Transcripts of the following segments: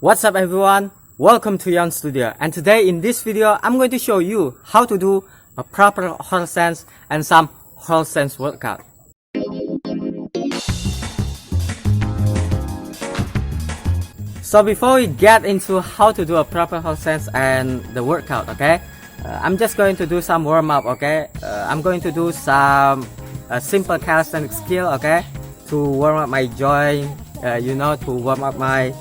What's up everyone, welcome to Yan Studio, and today in this video I'm going to show you how to do a proper horse stance and some horse stance workout. So before we get into how to do a proper horse stance and the workout, okay, I'm just going to do some warm up, okay. I'm going to do some simple calisthenic skill, okay, to warm up my joint, to warm up my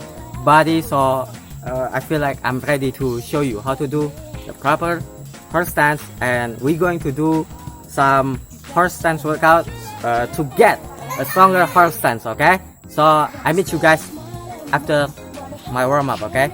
body. So I feel like I'm ready to show you how to do the proper horse stance, and we're going to do some horse stance workout to get a stronger horse stance, okay. So I meet you guys after my warm up, okay.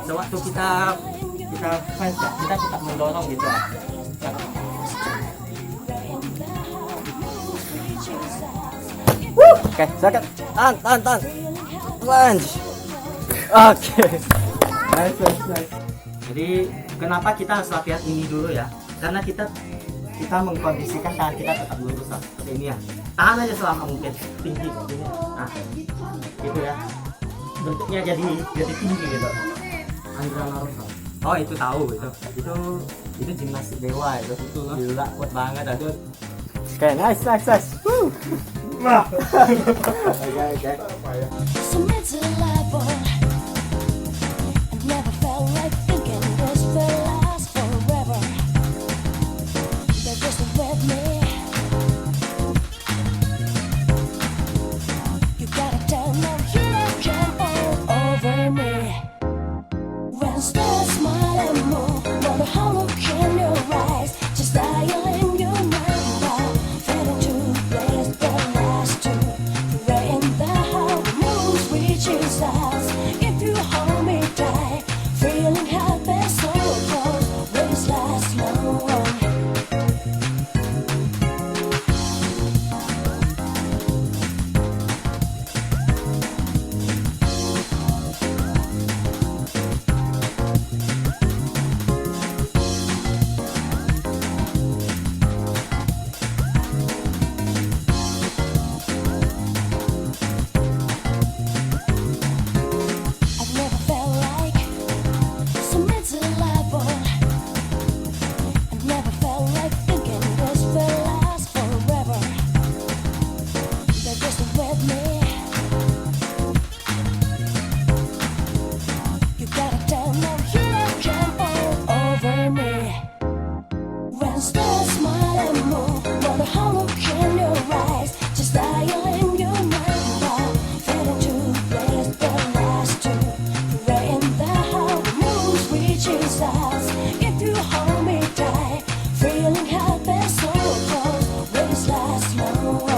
Sewaktu kita fans ya, kita tetap mendorong gitu ya. Oke, silakan. Tahan. Plunge. Oke. Nice. Jadi kenapa kita harus latihan ini dulu ya? Karena kita mengkondisikan tangan kita tetap lurus seperti ini ya. Tahan aja selama mungkin tinggi. Nah, gitu ya. Bentuknya jadi tinggi gitu. Oh itu tahu itu gimnastik dewa itu gila kuat banget aduh. Oke, nice. Nah. Okay. Stars smile and more. size. If you hold me tight, feeling happy, so close, will this last long?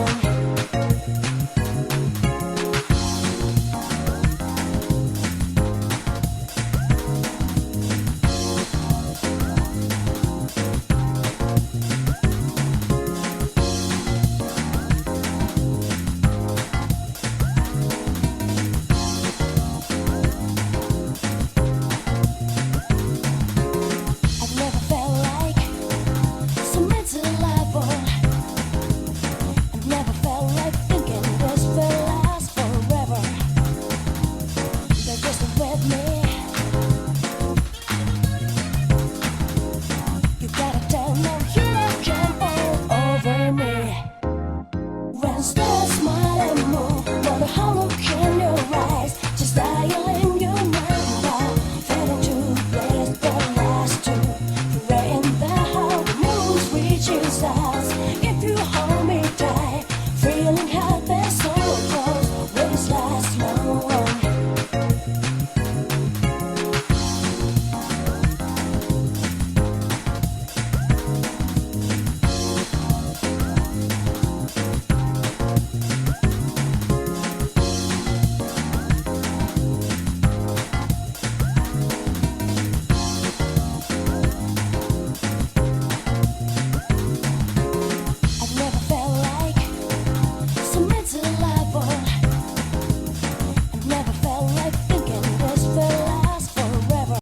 I've never felt like so miserable. I've never felt like thinking this will last forever. But just with me, you gotta tell them you don't jump all over me. When stars smile and move, what a hollow in your eyes, just dialing your number, fading to place the last two. You're in the how the moon reaches us. If you hold me tight, feeling happy, so close, will this last long? I've never felt like so miserable. I've never felt like thinking this will last forever.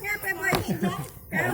Nghe em ơi, kéo